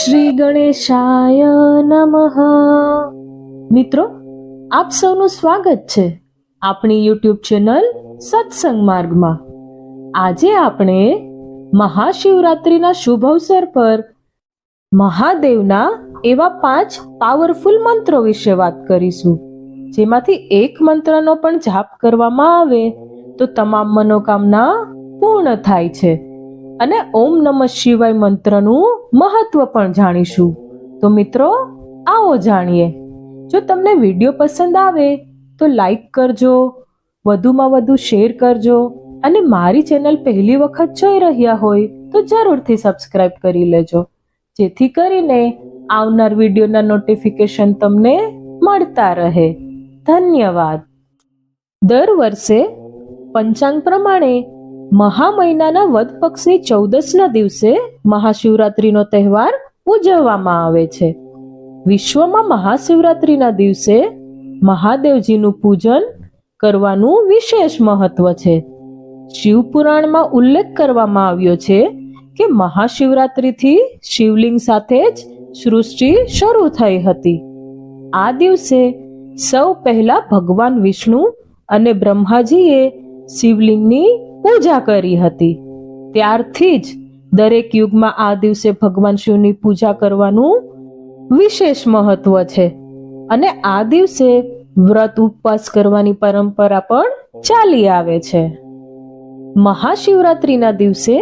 શ્રી ગણેશાય નમઃ. મિત્રો, આપ સૌનું સ્વાગત છે આપણી યુટ્યુબ ચેનલ સત્સંગ માર્ગમાં. આજે આપણે મહાશિવરાત્રિના શુભ અવસર પર મહાદેવના એવા 5 પાવરફુલ મંત્રો વિશે વાત કરીશું, જેમાંથી એક મંત્રનો પણ જાપ કરવામાં આવે તો તમામ મનોકામના પૂર્ણ થાય છે. અને ઓમ નમઃ શિવાય મંત્રનું મહત્વ પણ જાણીશું. તો મિત્રો, આવો જાણીએ. જો તમને વિડીયો પસંદ આવે તો લાઈક કરજો, વધુમાં વધુ શેર કરજો અને મારી ચેનલ પહેલી વખત જોઈ રહ્યા હોય તો જરૂરથી સબસ્ક્રાઇબ કરી લેજો, જેથી કરીને આવનાર વિડીયોના નોટિફિકેશન તમને મળતા રહે. ધન્યવાદ. દર વર્ષે પંચાંગ પ્રમાણે મહા મહિનાના વદ પક્ષની 14ના દિવસે મહાશિવરાત્રિનો તહેવાર ઉજવવામાં આવે છે. વિશ્વમાં મહાશિવરાત્રિના દિવસે મહાદેવજીનું પૂજન કરવાનું વિશેષ મહત્વ છે. શિવ પુરાણમાં ઉલ્લેખ કરવામાં આવ્યો છે કે મહાશિવરાત્રિથી શિવલિંગ સાથે જ સૃષ્ટિ શરૂ થઈ હતી. આ દિવસે સૌ પહેલા ભગવાન વિષ્ણુ અને બ્રહ્માજીએ શિવલિંગની પૂજા કરી હતી. ત્યારથી જ દરેક યુગમાં આ દિવસે ભગવાન શિવની પૂજા કરવાનું વિશેષ મહત્વ છે અને આ દિવસે વ્રત ઉપવાસ કરવાની પરંપરા પણ ચાલી આવે છે. મહાશિવરાત્રિના દિવસે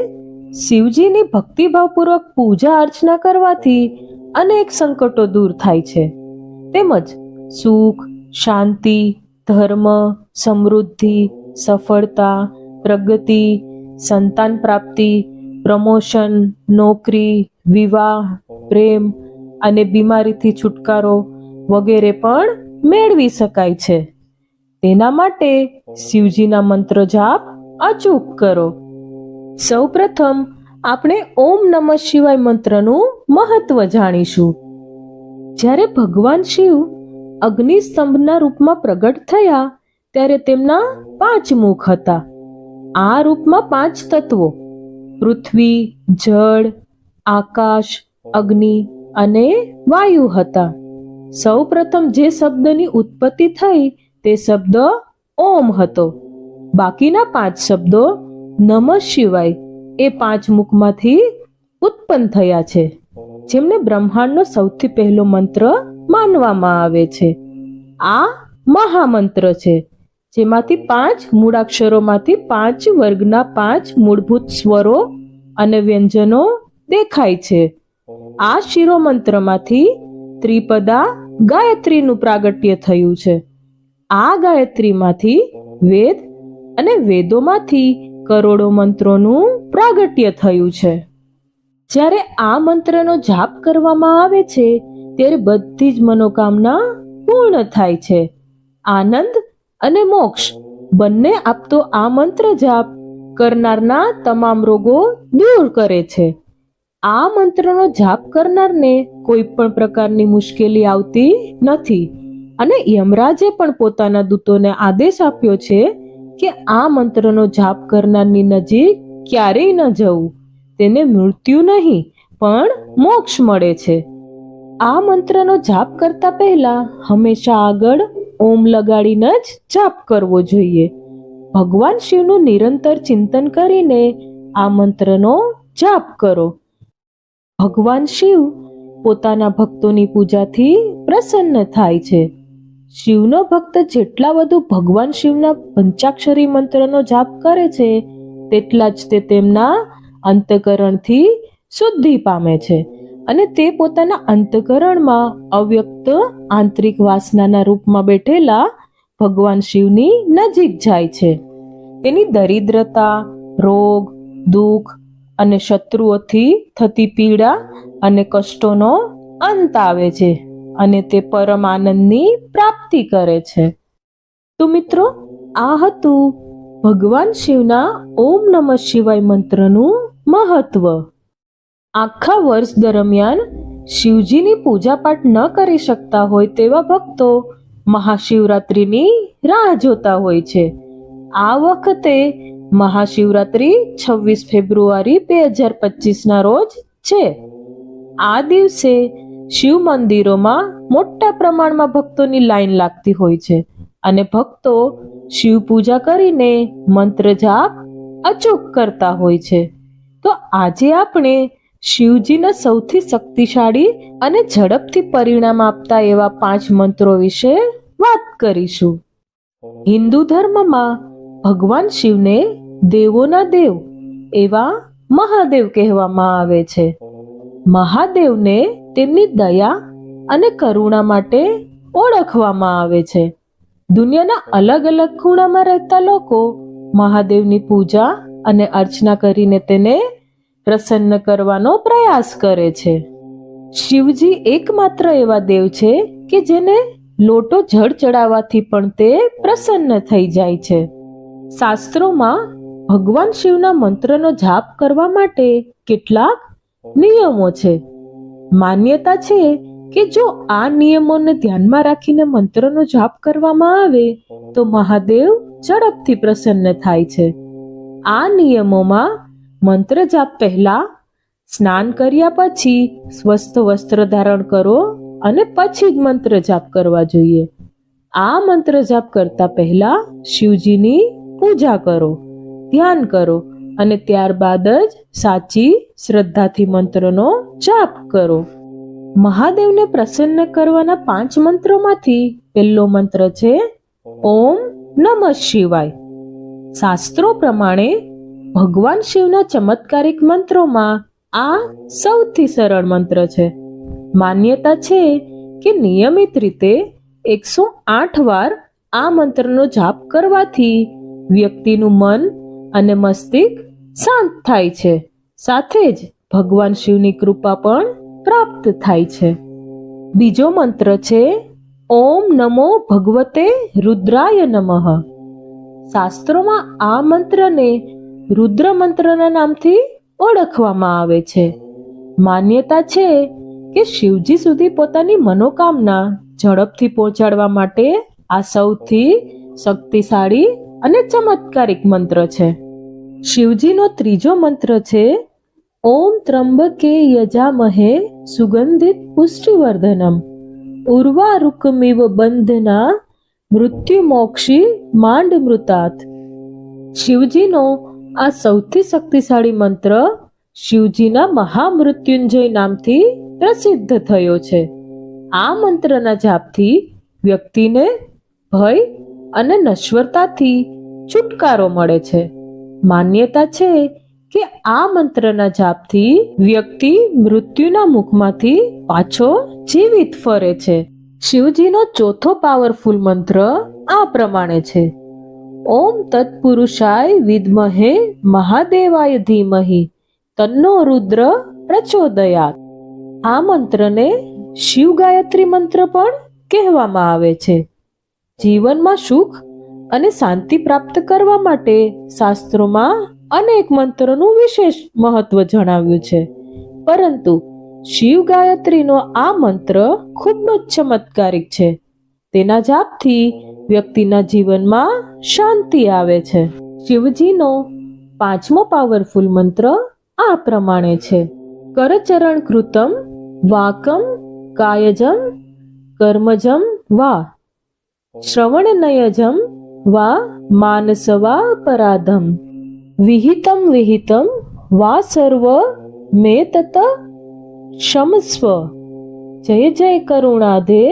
શિવજીની ભક્તિભાવપૂર્વક પૂજા અર્ચના કરવાથી અનેક સંકટો દૂર થાય છે, તેમજ સુખ, શાંતિ, ધર્મ, સમૃદ્ધિ, સફળતા, પ્રગતિ, સંતાન પ્રાપ્તિ, પ્રમોશન, નોકરી, વિવાહ, પ્રેમ અને બીમારીથી છુટકારો વગેરે પણ મેળવી શકાય છે. તેના માટે શિવજીના મંત્ર જાપ અચૂક કરો. સૌપ્રથમ આપણે ઓમ નમઃ શિવાય મંત્રનું મહત્વ જાણીશું. જ્યારે ભગવાન શિવ અગ્નિસ્તંભના રૂપમાં પ્રગટ થયા ત્યારે તેમના 5 મુખ હતા. આ રૂપમાં 5 તત્વો પૃથ્વી, જળ, આકાશ, અગ્નિ અને વાયુ હતા. સૌ પ્રથમ જે શબ્દની ઉત્પત્તિ થઈ તે શબ્દ ઓમ હતો. બાકીના 5 શબ્દો નમઃ શિવાય એ 5 મુખમાંથી ઉત્પન્ન થયા છે, જેમને બ્રહ્માંડનો સૌથી પહેલો મંત્ર માનવામાં આવે છે. આ મહામંત્ર છે, જેમાંથી 5 મૂળાક્ષરોમાંથી 5 વર્ગના 5 મૂળભૂત સ્વરો અને વ્યંજનો દેખાય છે. આ શિરોમંત્રમાંથી ત્રિપદા ગાયત્રીનું પ્રાગટ્ય થયું છે. આ ગાયત્રીમાંથી વેદ અને વેદોમાંથી કરોડો મંત્રોનું પ્રાગટ્ય થયું છે. જ્યારે આ મંત્રનો જાપ કરવામાં આવે છે ત્યારે બધી જ મનોકામના પૂર્ણ થાય છે. આનંદ અને મોક્ષ બંને આપતો આ મંત્ર જાપ કરનારના તમામ રોગો દૂર કરે છે. આ મંત્રનો જાપ કરનારને કોઈ પણ પ્રકારની મુશ્કેલી આવતી નથી અને યમરાજે પણ પોતાના દૂતોને આદેશ આપ્યો છે કે આ મંત્રનો જાપ કરનારની નજીક ક્યારેય ન જવું. તેને મૃત્યુ નહીં પણ મોક્ષ મળે છે. આ મંત્રનો જાપ કરતા પહેલા હંમેશા આગળ ઓમ લગાડીને જ જાપ કરવો જોઈએ. ભગવાન શિવનું નિરંતર ચિંતન કરીને આ મંત્રનો જાપ કરો. ભગવાન શિવ પોતાના ભક્તોની પૂજાથી પ્રસન્ન થાય છે. શિવનો ભક્ત જેટલા વધુ ભગવાન શિવના પંચાક્ષરી મંત્રનો જાપ કરે છે તેટલા જ તે તેમના અંતઃકરણથી શુદ્ધિ પામે છે અને તે પોતાના અંતઃકરણમાં અવ્યક્ત આંતરિક વાસનાના રૂપમાં બેઠેલા ભગવાન શિવની નજીક જાય છે. તેની દરિદ્રતા, રોગ, દુઃખ અને શત્રુઓથી થતી પીડા અને કષ્ટોનો અંત આવે છે અને તે પરમ આનંદની પ્રાપ્તિ કરે છે. તો મિત્રો, આ હતું ભગવાન શિવના ઓમ નમઃ શિવાય મંત્રનું મહત્વ. આખા વર્ષ દરમિયાન શિવજીની પૂજાપાઠ ન કરી શકતા હોય તેવા ભક્તો મહાશિવરાત્રિની રાહ જોતા હોય છે. આ વખતે મહાશિવરાત્રિ 26 ફેબ્રુઆરી 2025 ના રોજ છે. આ દિવસે શિવ મંદિરોમાં મોટા પ્રમાણમાં ભક્તોની લાઈન લાગતી હોય છે અને ભક્તો શિવ પૂજા કરીને મંત્ર જાપ અચૂક કરતા હોય છે. તો આજે આપણે શિવજીના સૌથી શક્તિશાળી અને ઝડપથી પરિણામ આપતા એવા 5 મંત્રો વિશે વાત કરીશું. હિન્દુ ધર્મમાં ભગવાન શિવને દેવોના દેવ એવા મહાદેવ કહેવામાં આવે છે. મહાદેવને તેમની દયા અને કરુણા માટે ઓળખવામાં આવે છે. દુનિયાના અલગ અલગ ખૂણામાં રહેતા લોકો મહાદેવની પૂજા અને અર્ચના કરીને તેને પ્રસન્ન કરવાનો પ્રયાસ કરે છે. શિવજી એકમાત્ર એવા દેવ છે કે જેને લોટો જળ ચડાવવાથી પણ તે પ્રસન્ન થઈ જાય છે. શાસ્ત્રોમાં ભગવાન શિવના મંત્રનો જાપ કરવા માટે કેટલાક નિયમો છે. માન્યતા છે કે જો આ નિયમોને ધ્યાનમાં રાખીને મંત્રનો જાપ કરવામાં આવે તો મહાદેવ ઝડપથી પ્રસન્ન થાય છે. આ નિયમોમાં મંત્ર જાપ પહેલા સ્નાન કર્યા પછી સ્વસ્થ વસ્ત્ર ધારણ કરો અને પછી જ મંત્ર જાપ કરવા જોઈએ. આ મંત્ર જાપ કરતા પહેલા શિવજીની પૂજા કરો, ધ્યાન કરો અને ત્યારબાદ જ સાચી શ્રદ્ધાથી મંત્રનો જાપ કરો. મહાદેવને પ્રસન્ન કરવાના 5 મંત્રોમાંથી પહેલો મંત્ર છે ઓમ નમઃ શિવાય. શાસ્ત્રો પ્રમાણે ભગવાન શિવના ચમત્કારિક મંત્રોમાં આ સૌથી સરળ મંત્ર છે. માન્યતા છે કે નિયમિત રીતે 108 વાર આ મંત્રનો જાપ કરવાથી વ્યક્તિનું મન અને મસ્તિષ્ક શાંત થાય છે. સાથે જ ભગવાન શિવની કૃપા પણ પ્રાપ્ત થાય છે. બીજો મંત્ર છે ઓમ નમો ભગવતે રુદ્રાય નમઃ. શાસ્ત્રોમાં આ મંત્રને રુદ્ર મંત્રના નામથી ઓળખવામાં આવે છે. માન્યતા છે કે શિવજી સુધી પોતાની મનોકામના ઝડપથી પહોંચાડવા માટે આ સૌથી શક્તિશાળી અને ચમત્કારિક મંત્ર છે. શિવજીનો ત્રીજો મંત્ર છે ઓમ ત્રંબકે યજામહે સુગંધિત પુષ્ટિવર્ધનમ ઉર્વારુકમિવ બંધના મૃત્યુમોક્ષી માંડ મૃતાત. શિવજીનો આ સૌથી શક્તિશાળી મંત્ર શિવજીના મહામૃત્યુંજય નામથી પ્રસિદ્ધ થયો છે. આ મંત્રના જાપથી વ્યક્તિને ભય અને નશ્વરતાથી છુટકારો મળે છે. માન્યતા છે કે આ મંત્રના જાપથી વ્યક્તિ મૃત્યુના મુખમાંથી પાછો જીવિત ફરે છે. શિવજીનો ચોથો પાવરફુલ મંત્ર આ પ્રમાણે છે ઓમ તત્પુરુષાય વિદ્મહે મહાદેવાય ધીમહિ તન્નો રુદ્ર પ્રચોદયાત. આ મંત્રને શિવ ગાયત્રી મંત્ર પણ કહેવામાં આવે છે. જીવનમાં સુખ અને શાંતિ પ્રાપ્ત કરવા માટે શાસ્ત્રોમાં અનેક મંત્રોનું વિશેષ મહત્વ જણાવ્યું છે, પરંતુ શિવ ગાયત્રીનો આ મંત્ર ખૂબ જ ચમત્કારિક છે. તેના જાપથી વ્યક્તિના જીવનમાં શાંતિ આવે છે. શિવજીનો 5મો પાવરફુલ મંત્ર આ પ્રમાણે છે કરચરણ કૃતમ વાકમ કાયજમ કર્મજમ વા શ્રવણનયજમ વા માનસવા પરાધમ વિહિતમ વિહિતમ વા સર્વ મે તત ક્ષમસ્વ. જય જય કરુણાધે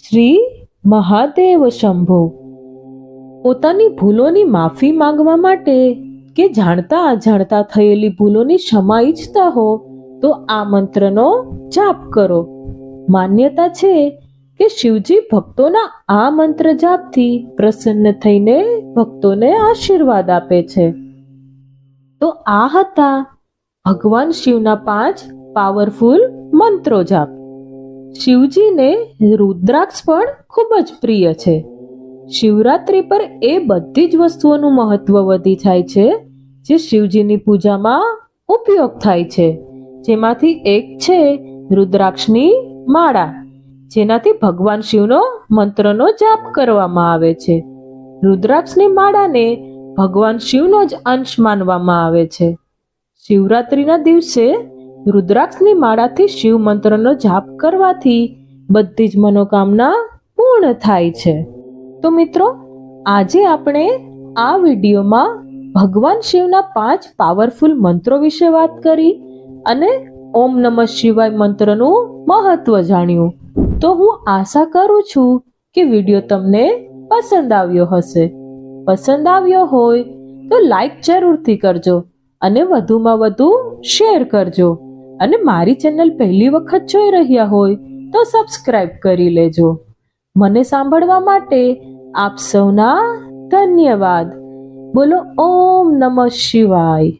શ્રી મહાદેવ શંભો. પોતાની ભૂલોની માફી માંગવા માટે કે જાણતા અજાણતા થયેલી ભૂલોની ક્ષમા ઈચ્છતા હો તો આ મંત્રનો જાપ કરો. માન્યતા છે કે શિવજી ભક્તોના આ મંત્ર જાપથી પ્રસન્ન થઈને ભક્તોને આશીર્વાદ આપે છે. તો આ હતા ભગવાન શિવના 5 પાવરફુલ મંત્રો જાપ. શિવજીને રુદ્રાક્ષ પણ ખૂબ જ પ્રિય છે. શિવરાત્રી પર એ બધી જ વસ્તુઓનું મહત્વ વધી જાય છે જે શિવજીની પૂજામાં ઉપયોગ થાય છે. જેમાંથી એક છે રુદ્રાક્ષની માળા, જેનાથી ભગવાન શિવનો મંત્રનો જાપ કરવામાં આવે છે. રુદ્રાક્ષની માળાને ભગવાન શિવનો જ અંશ માનવામાં આવે છે. શિવરાત્રીના દિવસે રુદ્રાક્ષની માળાથી શિવ મંત્રનો જાપ કરવાથી બધી જ મનોકામના પૂર્ણ થાય છે. તો મિત્રો, આજે આપણે આ વિડીયોમાં ભગવાન શિવના 5 પાવરફુલ મંત્રો વિશે વાત કરી અને ઓમ નમઃ શિવાય મંત્રનું મહત્વ જાણ્યું. તો હું આશા કરું છું કે વિડીયો તમને પસંદ આવ્યો હશે. પસંદ આવ્યો હોય તો લાઈક જરૂરથી કરજો અને વધુમાં વધુ શેર કરજો. અને મારી ચેનલ પહેલી વખત જોઈ રહ્યા હોય તો સબસ્ક્રાઇબ કરી લેજો. મને સાંભળવા માટે આપ સૌના ધન્યવાદ. બોલો ઓમ નમઃ શિવાય.